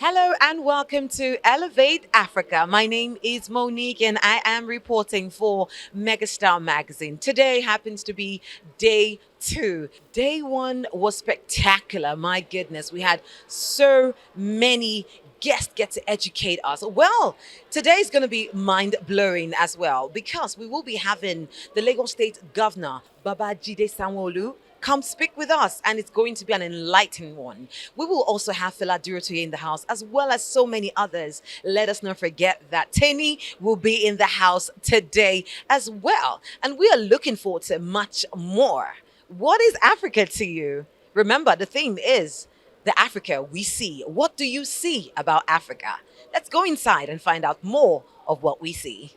Hello and welcome to Elevate Africa. My name is Monique and I am reporting for Megastar Magazine. Today happens to be day 2. Day 1 was spectacular. My goodness, we had so many guests get to educate us. Well, today is going to be mind-blowing as well because we will be having the Lagos State Governor, Babajide Sanwoolu, come speak with us, and it's going to be an enlightening one. We will also have Fela Durotoye in the house, as well as so many others. Let us not forget that Teni will be in the house today as well. And we are looking forward to much more. What is Africa to you? Remember, the theme is the Africa we see. What do you see about Africa? Let's go inside and find out more of what we see.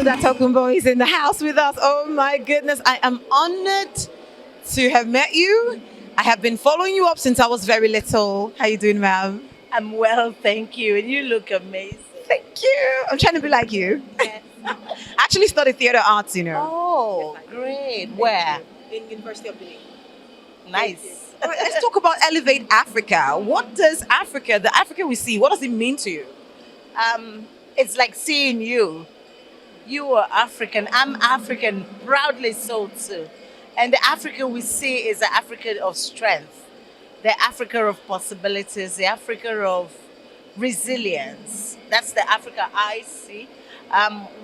That Tokumbo is in the house with us. Oh my goodness, I am honored to have met you. I have been following you up since I was very little. How you doing, ma'am? I'm well, thank you. And you look amazing. Thank you. I'm trying to be like you. Yes. I actually studied theater arts, you know. Oh, great. Where? In University of Benin. Nice. All right, let's talk about Elevate Africa. What does Africa, the Africa we see, what does it mean to you? It's like seeing you. You are African. I'm African, proudly so too. And the Africa we see is the Africa of strength, the Africa of possibilities, the Africa of resilience. That's the Africa I see.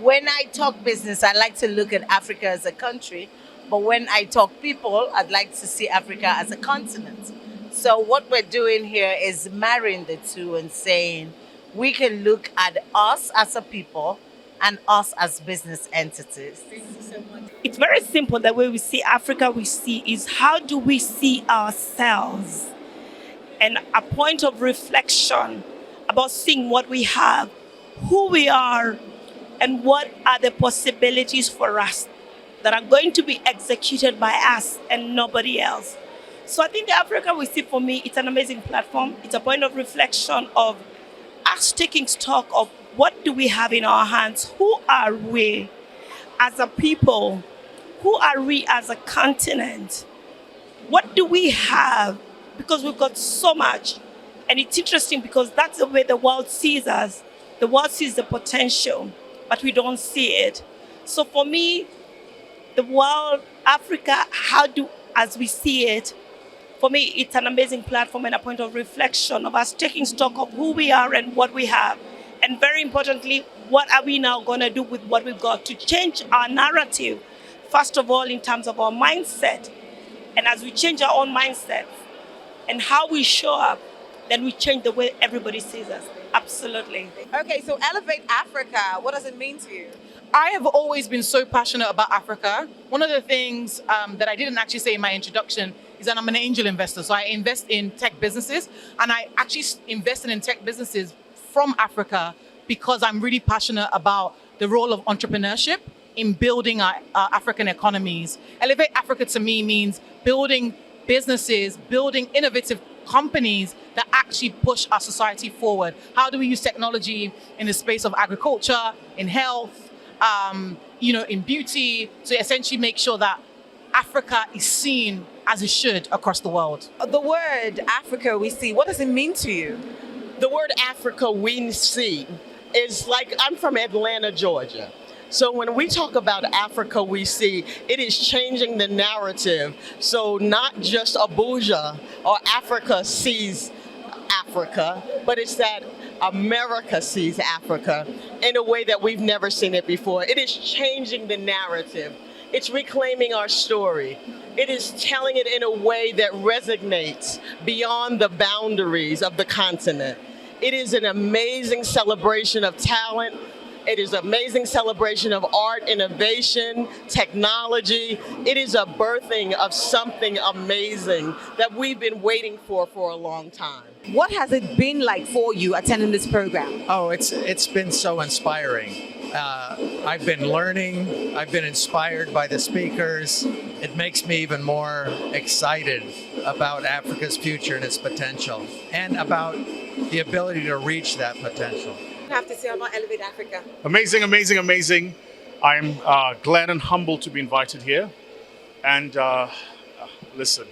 When I talk business, I like to look at Africa as a country, but when I talk people, I'd like to see Africa as a continent. So what we're doing here is marrying the two and saying we can look at us as a people and us as business entities. It's very simple. The way we see Africa, we see is how do we see ourselves? And a point of reflection about seeing what we have, who we are, and what are the possibilities for us that are going to be executed by us and nobody else. So I think the Africa we see, for me, it's an amazing platform. It's a point of reflection of us taking stock of what do we have in our hands? Who are we as a people? Who are we as a continent? What do we have? Because we've got so much. And it's interesting because that's the way the world sees us. The world sees the potential, but we don't see it. So for me, the world, Africa, as we see it, for me, it's an amazing platform and a point of reflection of us taking stock of who we are and what we have. And very importantly, what are we now going to do with what we've got to change our narrative? First of all, in terms of our mindset. And as we change our own mindset and how we show up, then we change the way everybody sees us. Absolutely. Okay, so Elevate Africa, what does it mean to you? I have always been so passionate about Africa. One of the things that I didn't actually say in my introduction is that I'm an angel investor. So I invest in tech businesses, and I actually invested in tech businesses from Africa because I'm really passionate about the role of entrepreneurship in building our African economies. Elevate Africa to me means building businesses, building innovative companies that actually push our society forward. How do we use technology in the space of agriculture, in health, in beauty, to essentially make sure that Africa is seen as it should across the world? The word Africa we see, what does it mean to you? The word Africa we see is like, I'm from Atlanta, Georgia. So when we talk about Africa we see, it is changing the narrative. So not just Abuja or Africa sees Africa, but it's that America sees Africa in a way that we've never seen it before. It is changing the narrative. It's reclaiming our story. It is telling it in a way that resonates beyond the boundaries of the continent. It is an amazing celebration of talent. It is an amazing celebration of art, innovation, technology. It is a birthing of something amazing that we've been waiting for a long time. What has it been like for you attending this program? Oh, it's been so inspiring. I've been learning, I've been inspired by the speakers. It makes me even more excited about Africa's future and its potential, and about the ability to reach that potential. You have to say about Elevate Africa. Amazing, amazing, amazing. I'm glad and humbled to be invited here. And listen,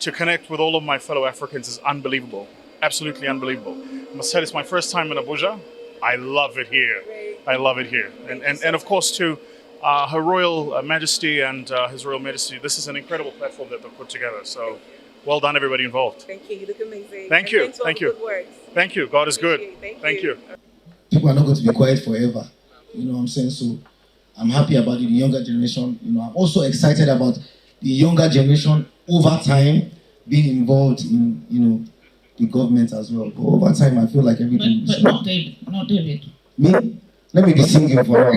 to connect with all of my fellow Africans is unbelievable. Absolutely unbelievable. I must say it's my first time in Abuja. I love it here. I love it here. And of course to Her Royal Majesty and His Royal Majesty, this is an incredible platform that they've put together. So well done everybody involved. Thank you. You look amazing. Thank you. Thanks for all Thank the you. good words. Thank you. God is good. Thank you. People are not going to be quiet forever. You know what I'm saying? So I'm happy about it, the younger generation. You know, I'm also excited about the younger generation over time being involved in, you know, the government as well. But over time, I feel like everything. But not David. Not David. Me? Let me be singing for now.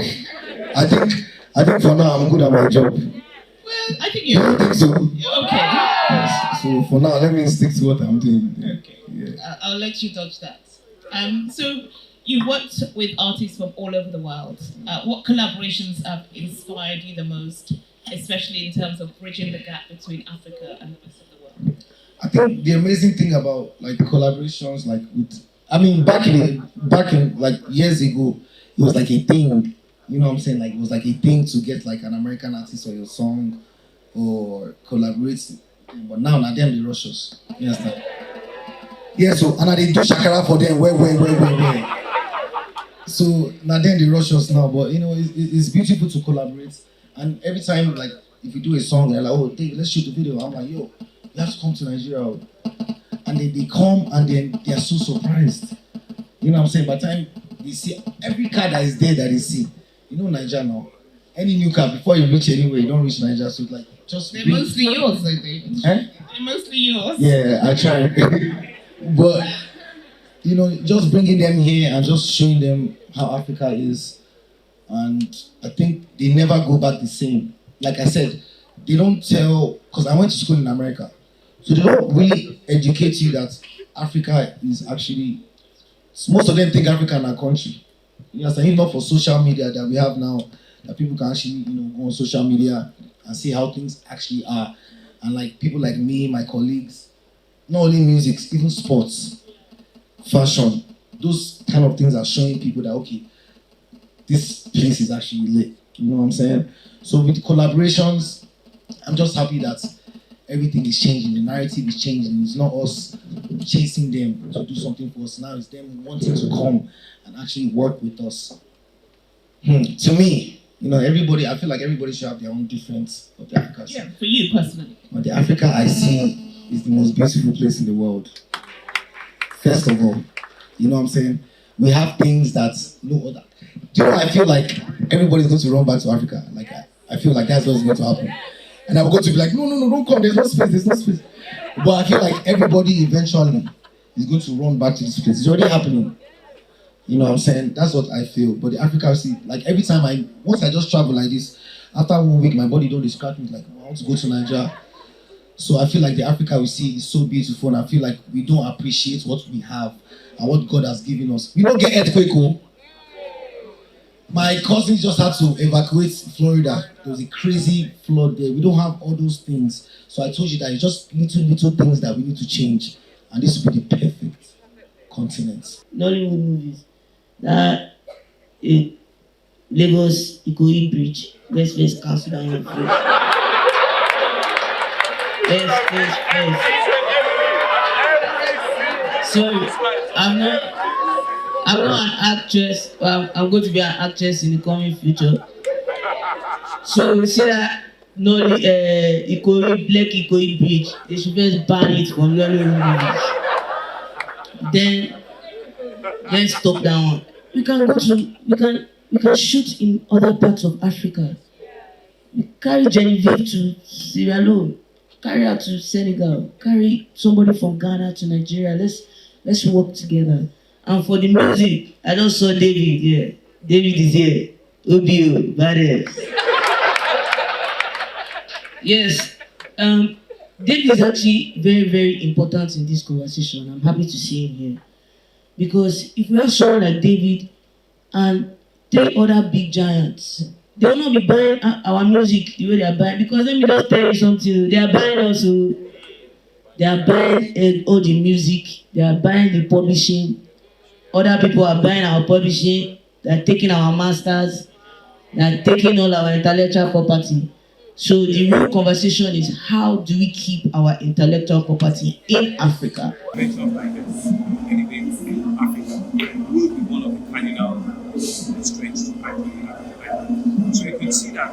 I think for now I'm good at my job. Well, I think You you're don't think so? okay. Yes. So for now, let me stick to what I'm doing. Okay. Yeah. I'll let you dodge that. So you worked with artists from all over the world. What collaborations have inspired you the most, especially in terms of bridging the gap between Africa and the rest of the world? I think the amazing thing about like collaborations, like with, I mean, back in like years ago, it was like a thing. You know what I'm saying? Like it was like a thing to get like an American artist or your song or collaborate. But now them they rush us. You understand? Yeah. So and they do shakara for them. Where. So now then they rush us now. But you know, it's beautiful to collaborate. And every time, like if you do a song, they're like, oh, Dave, let's shoot a video. I'm like, yo, you have to come to Nigeria. And then they come and then they are so surprised. You know what I'm saying? By the time they see every car that is there that they see, you know Nigeria now. Any new car, before you reach anywhere, you don't reach Nigeria. So it's like, just They're bring... mostly yours, though, David. Eh? They're mostly yours. Yeah, I try. But, you know, just bringing them here and just showing them how Africa is. And I think they never go back the same. Like I said, they don't tell, because I went to school in America. So they don't really educate you that Africa is actually, most of them think Africa is a country. You know, if not for social media that we have now, that people can actually, you know, go on social media and see how things actually are. And like people like me, my colleagues, not only music, even sports, fashion, those kind of things are showing people that, okay, this place is actually lit. You know what I'm saying? So with collaborations, I'm just happy that everything is changing. The narrative is changing. It's not us chasing them to do something for us. Now it's them wanting to come and actually work with us. To me, you know, everybody, I feel like everybody should have their own difference of the Africa. Yeah, for you personally. But the Africa I see is the most beautiful place in the world. First of all, you know what I'm saying? We have things that no other. Do you know, I feel like everybody's going to run back to Africa. Like I feel like that's what's going to happen. And I'm going to be like, no, don't come, there's no space. But I feel like everybody eventually is going to run back to this place. It's already happening. You know what I'm saying? That's what I feel. But the Africa, see, like every time once I just travel like this, after 1 week, my body don't distract me. Like, I want to go to Nigeria. So I feel like the Africa we see is so beautiful, and I feel like we don't appreciate what we have and what God has given us. We don't get earthquake, oh. My cousins just had to evacuate Florida. There was a crazy flood there. We don't have all those things. So I told you that it's just little things that we need to change. And this will be the perfect continent. Nollywood movies. That Lagos Ikoyi Bridge. Let's first cancel down your face. Let's. Sorry, I'm not an actress. I'm going to be an actress in the coming future. So you see that Black Ikoyi Bridge, they should just ban it from Nollywood movies. Then let's stop that one. We can shoot in other parts of Africa. We carry Genevieve to Sierra Leone, carry her to Senegal, carry somebody from Ghana to Nigeria. Let's work together. And for the music, I just saw David here. David is here. OBO, badass. Yes. David is actually very, very important in this conversation. I'm happy to see him here. Because if we have someone like David and three other big giants. They will not be buying our music the way they are buying, because let me just tell you something. They are buying us. They are buying all the music. They are buying the publishing. Other people are buying our publishing. They are taking our masters. They are taking all our intellectual property. So the real conversation is, how do we keep our intellectual property in Africa? Convention like this, Elevate Africa, will be one of the cardinal strengths I believe. So you can see that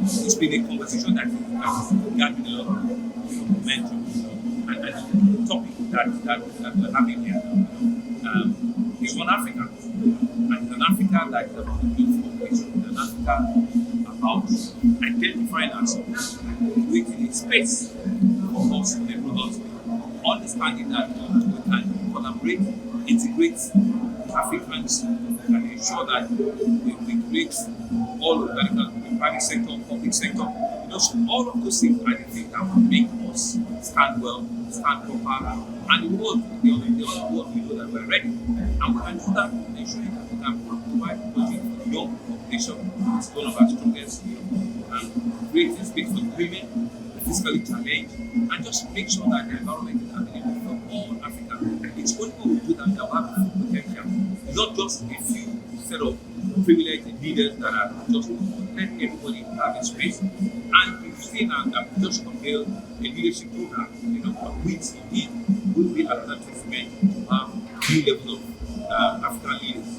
it's been a conversation that has gathered a lot of momentum, and the topic that we're having here is one Africa, and it's an Africa that is about the beautiful place, an Africa about identifying ourselves, creating a space for us to enroll us, understanding that we can collaborate, integrate Africans, and ensure that we create all of that, the private sector, public sector, so all of those things are the things that will make us stand well, stand proper, and the other world, we know that we're ready, and we can do that ensuring that we can provide budget for the young population. It's one of our strongest, creating space for women, physically challenged, and just make sure that the environment is available for all Africa. It's only when we do that that we have full potential. It's not just a few set of privileged leaders that are just let everybody have a space. And we've seen that we just unveiled a leadership program, which indeed will be another testament to have new level of African leaders.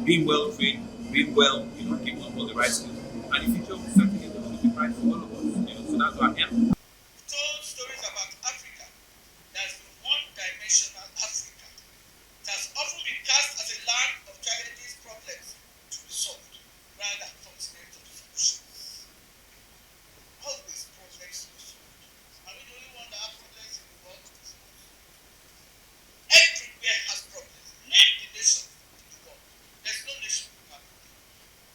Being well trained, being well, giving up all the right skills. And the future will certainly going to be bright for all of us. So that's why I'm here. Told stories about Africa that's the one-dimensional Africa. It has often been cast as a land of challenges, problems to be solved, rather than continent of solutions. Always problems to be solved. Are we the only one that have problems in the world? Everywhere has problems. Name the nation in the world. There's no nation without problems.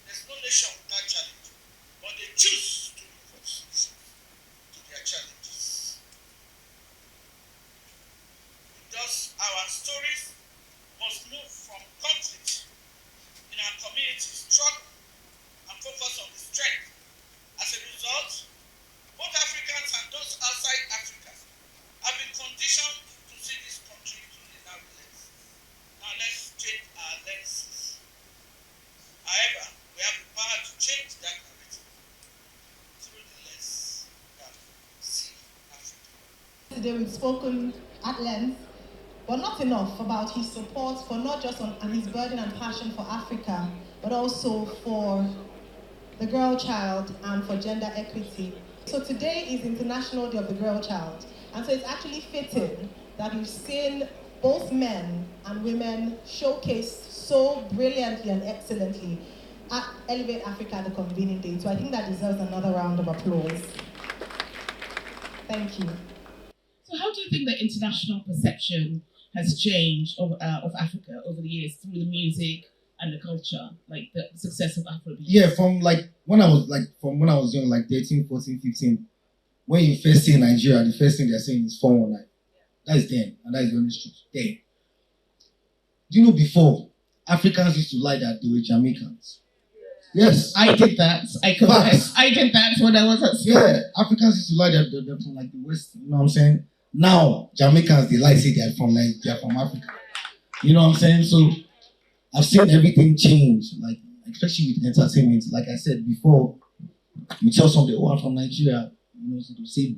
There's no nation without challenge. But they choose to look for solutions to their challenges. Thus, our stories must move from conflict in our communities, struggle, and focus on the strength. As a result, both Africans and those outside Africa have been conditioned to see this country through the narrow lens. Now let's change our lenses. However, we have the power to change that narrative through the lens that we see Africa. Today we've spoken at length, but not enough, about his support for not just and his burden and passion for Africa, but also for the girl child and for gender equity. So today is International Day of the Girl Child, and so it's actually fitting that we've seen both men and women showcased so brilliantly and excellently at Elevate Africa, the convening day. So I think that deserves another round of applause. Thank you. So how do you think the international perception has changed of Africa over the years through the music and the culture, like the success of Afrobeat? Yeah, from when I was young, like 13, 14, 15, when you first see Nigeria, the first thing they're saying is 419. That is them, and that is the honest truth. Them. Do you know before, Africans used to lie that they were Jamaicans? Yes. I did that. I confess. I did that when I was at school. Yeah, Africans used to lie that they're from like the West, you know what I'm saying? Now, Jamaicans, they lie say they're from Africa. You know what I'm saying? So, I've seen everything change, like, especially with entertainment. Like I said before, you tell somebody, oh, I'm from Nigeria, so to say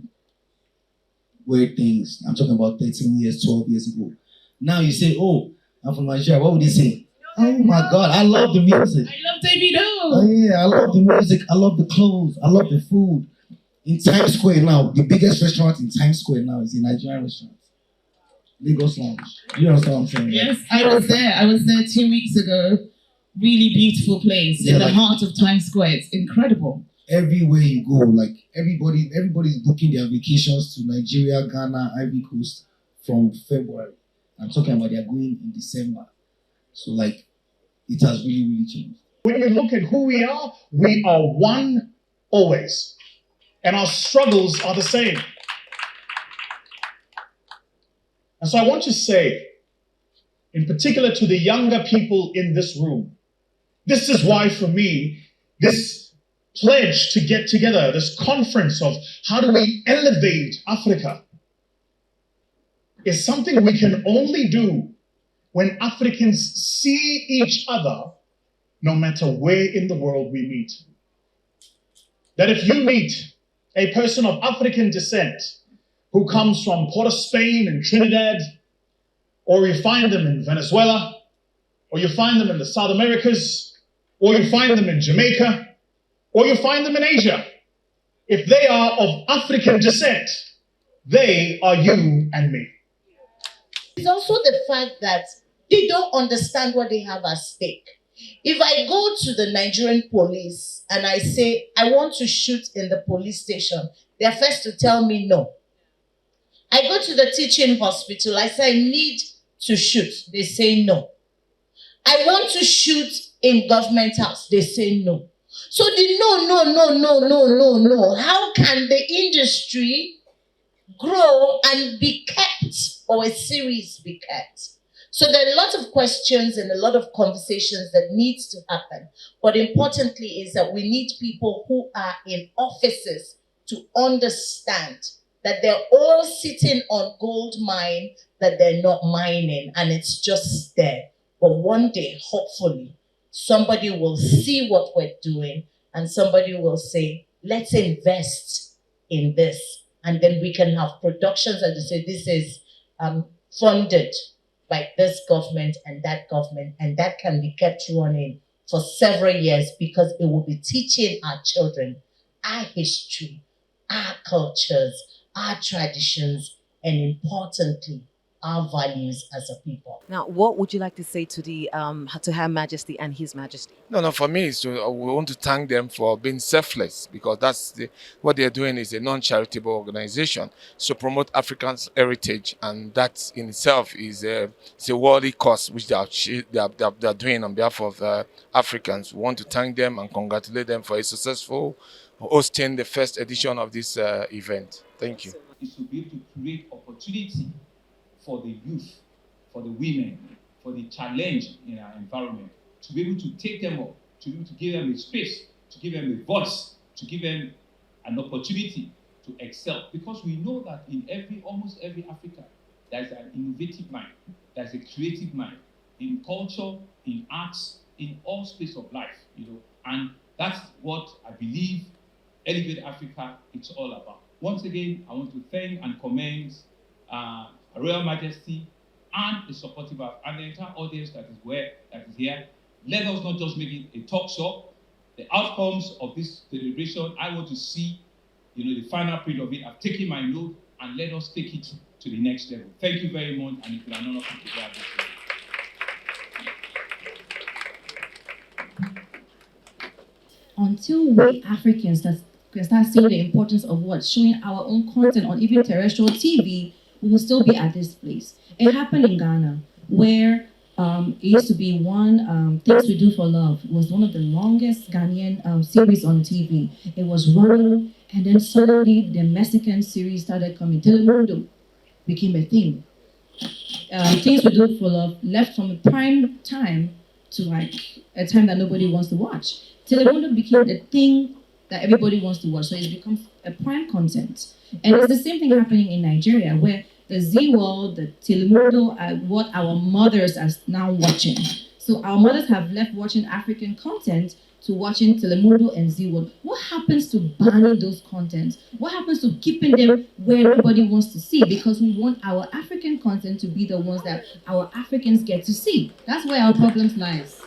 weird things. I'm talking about 13 years, 12 years ago. Now you say, oh, I'm from Nigeria, what would they say? Oh my God, I love the music. I love Davido. Oh yeah, I love the music, I love the clothes, I love the food. In Times Square now, the biggest restaurant in Times Square now is a Nigerian restaurant. Lagos Lounge. You understand what I'm saying? Yes, I was there. I was there 2 weeks ago. Really beautiful place in the heart of Times Square. It's incredible. Everywhere you go, like everybody's booking their vacations to Nigeria, Ghana, Ivory Coast from February. I'm talking about they're going in December. So like, it has really, really changed. When we look at who we are one always. And our struggles are the same. And so I want to say, in particular to the younger people in this room, This is why, for me, this pledge to get together, this conference of how do we elevate Africa, is something we can only do when Africans see each other, no matter where in the world we meet. That if you meet a person of African descent who comes from Port of Spain and Trinidad, or you find them in Venezuela, or you find them in the South Americas, or you find them in Jamaica, or you find them in Asia, if they are of African descent, they are you and me. It's also the fact that they don't understand what they have at stake. If I go to the Nigerian police and I say, I want to shoot in the police station, they're first to tell me no. I go to the teaching hospital, I say, I need to shoot. They say no. I want to shoot in government house. They say no. So the no. How can the industry grow and be kept, or a series be kept? So there are a lot of questions and a lot of conversations that needs to happen. But importantly is that we need people who are in offices to understand that they're all sitting on gold mine that they're not mining, and it's just there. But one day, hopefully, somebody will see what we're doing and somebody will say, let's invest in this. And then we can have productions and they say, this is funded by this government, and that can be kept running for several years, because it will be teaching our children our history, our cultures, our traditions, and importantly, our values as a people. Now, what would you like to say to the to Her Majesty and His Majesty? No, for me, it's we want to thank them for being selfless, because what they're doing is a non-charitable organization to promote African heritage, and that in itself is a worthy cause which they are doing on behalf of Africans. We want to thank them and congratulate them for a successful hosting the first edition of this event. Thank you. Is to be able to create opportunity for the youth, for the women, for the challenge in our environment, to be able to take them up, to be able to give them a space, to give them a voice, to give them an opportunity to excel. Because we know that in almost every Africa, there's an innovative mind, there's a creative mind, in culture, in arts, in all spaces of life, and that's what I believe Elevate Africa is all about. Once again, I want to thank and commend Her Royal Majesty and the supportive and the entire audience that is here. Let us not just make it a talk show. The outcomes of this celebration, I want to see, the final print of it. I've taken my note, and let us take it to the next level. Thank you very much, and it's an honor to be here. Until we Africans can start seeing the importance of showing our own content on even terrestrial TV, we will still be at this place. It happened in Ghana, where it used to be one Things We Do for Love. It was one of the longest Ghanaian series on TV. It was running, and then suddenly the Mexican series started coming. Telemundo became a thing. Things We Do for Love left from a prime time to like a time that nobody wants to watch. Telemundo became the thing that everybody wants to watch, so it's become a prime content. And it's the same thing happening in Nigeria, where the Z World, the Telemundo are what our mothers are now watching. So our mothers have left watching African content to watching Telemundo and Z World. What happens to banning those contents? What happens to keeping them where everybody wants to see? Because we want our African content to be the ones that our Africans get to see. That's where our problems lies.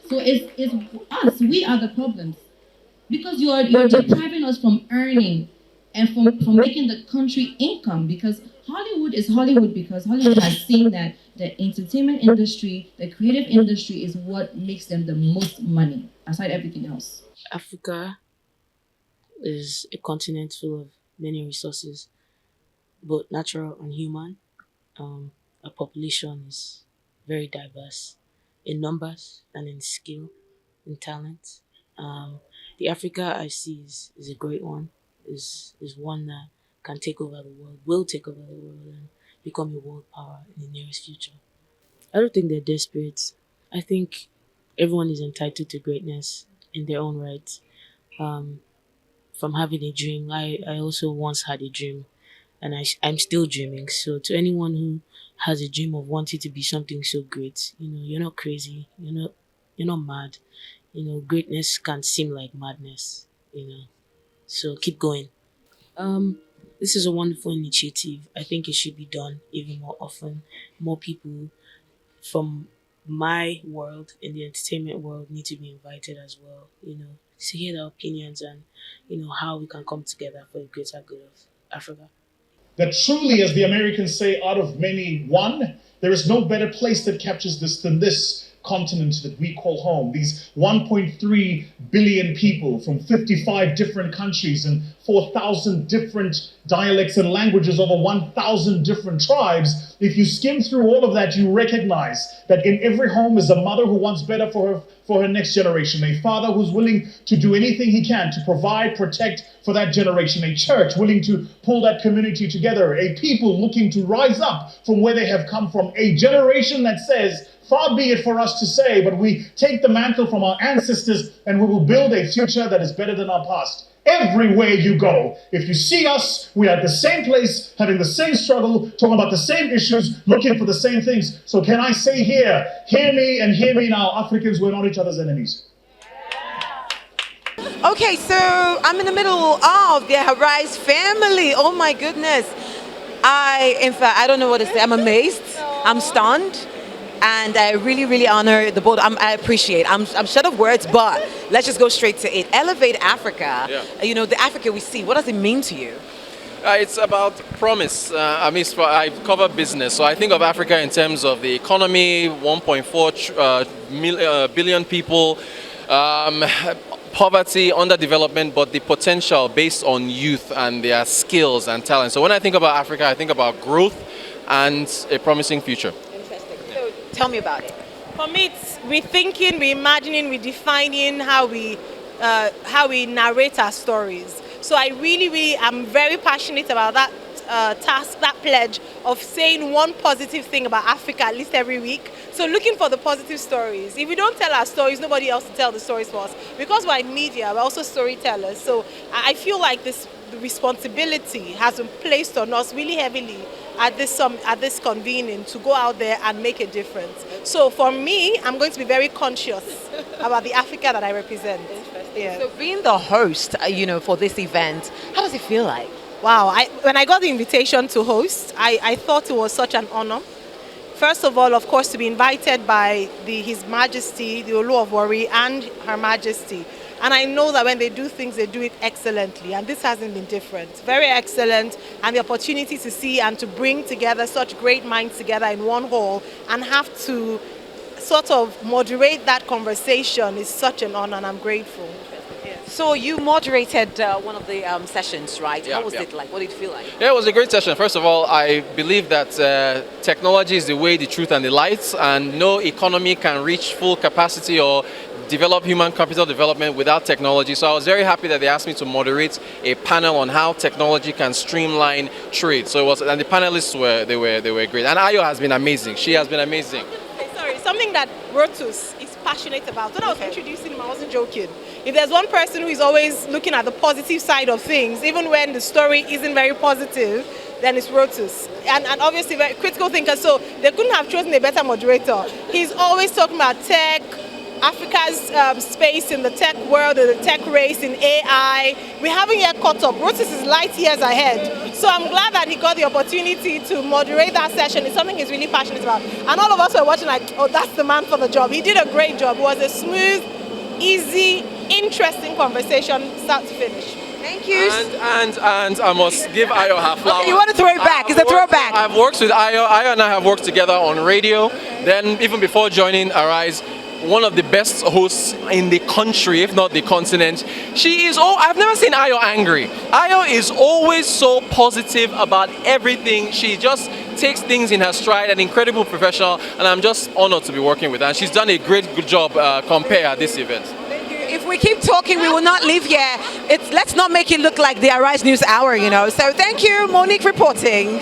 So it's us, we are the problems. Because you're depriving us from earning and from making the country income, because Hollywood is Hollywood because Hollywood has seen that the entertainment industry, the creative industry is what makes them the most money, aside everything else. Africa is a continent full of many resources, both natural and human. Our population is very diverse in numbers and in skill, in talent. The Africa I see is a great one, is one that can take over the world, will take over the world and become a world power in the nearest future. I don't think they're desperate. I think everyone is entitled to greatness in their own right. From having a dream, I also once had a dream, and I'm still dreaming. So to anyone who has a dream of wanting to be something so great, you're not crazy. You're not mad. Greatness can seem like madness. So keep going. This is a wonderful initiative. I think it should be done even more often. More people from my world in the entertainment world need to be invited as well, to hear their opinions and, how we can come together for the greater good of Africa. That truly, as the Americans say, out of many, one, there is no better place that captures this than this continent that we call home. These 1.3 billion people from 55 different countries and 4,000 different dialects and languages, over 1,000 different tribes. If you skim through all of that, you recognize that in every home is a mother who wants better for her next generation, a father who's willing to do anything he can to provide, protect for that generation, a church willing to pull that community together, a people looking to rise up from where they have come from, a generation that says, far be it for us to say, but we take the mantle from our ancestors and we will build a future that is better than our past. Everywhere you go, if you see us, we are at the same place, having the same struggle, talking about the same issues, looking for the same things. So can I say here, hear me and hear me now, Africans, we're not each other's enemies. Okay, so I'm in the middle of the Arise family. Oh my goodness. In fact, I don't know what to say. I'm amazed. I'm stunned. And I really, really honor the board. I appreciate. I'm short of words, but let's just go straight to it. Elevate Africa. Yeah. The Africa we see. What does it mean to you? It's about promise. I cover business, so I think of Africa in terms of the economy, 1.4 billion people, poverty, underdevelopment, but the potential based on youth and their skills and talent. So when I think about Africa, I think about growth and a promising future. Tell me about it. For me, it's rethinking, reimagining, redefining how we narrate our stories. So I really am very passionate about that task, that pledge of saying one positive thing about Africa at least every week. So looking for the positive stories. If we don't tell our stories, nobody else will tell the stories for us. Because we're in media, we're also storytellers. So I feel like the responsibility has been placed on us really heavily at this convening to go out there and make a difference. So for me, I'm going to be very conscious about the Africa that I represent. Yeah. So being the host, for this event, how does it feel like? Wow, when I got the invitation to host, I thought it was such an honor. First of all, of course, to be invited by His Majesty, the Olu of Warri, and Her Majesty. And I know that when they do things, they do it excellently. And this hasn't been different. Very excellent. And the opportunity to see and to bring together such great minds together in one hall and have to sort of moderate that conversation is such an honor, and I'm grateful. So you moderated one of the sessions, right? Yeah, What was it like? What did it feel like? Yeah, it was a great session. First of all, I believe that technology is the way, the truth, and the light, and no economy can reach full capacity or develop human capital development without technology. So I was very happy that they asked me to moderate a panel on how technology can streamline trade. So it was, and the panelists were great. And Ayo has been amazing. She has been amazing. Sorry, something that Rotus is passionate about. When I was introducing him, I wasn't joking. If there's one person who is always looking at the positive side of things, even when the story isn't very positive, then it's Rotus. And obviously very critical thinker, so they couldn't have chosen a better moderator. He's always talking about tech, Africa's space in the tech world, in the tech race, in AI. We haven't yet caught up. Rotus is light years ahead. So I'm glad that he got the opportunity to moderate that session. It's something he's really passionate about. And all of us were watching like, oh, that's the man for the job. He did a great job. It was a smooth, easy, interesting conversation, start to finish. Thank you. And I must give Ayo her flowers. Okay, you want to throw it back? It's a throwback. I've worked with Ayo. Ayo and I have worked together on radio. Then even before joining Arise, one of the best hosts in the country, if not the continent. I've never seen Ayo angry. Ayo is always so positive about everything. She just takes things in her stride, an incredible professional, and I'm just honored to be working with her. And she's done a good job compare at this event. If we keep talking, we will not leave here. Let's not make it look like the Arise News Hour, So thank you, Monique, reporting.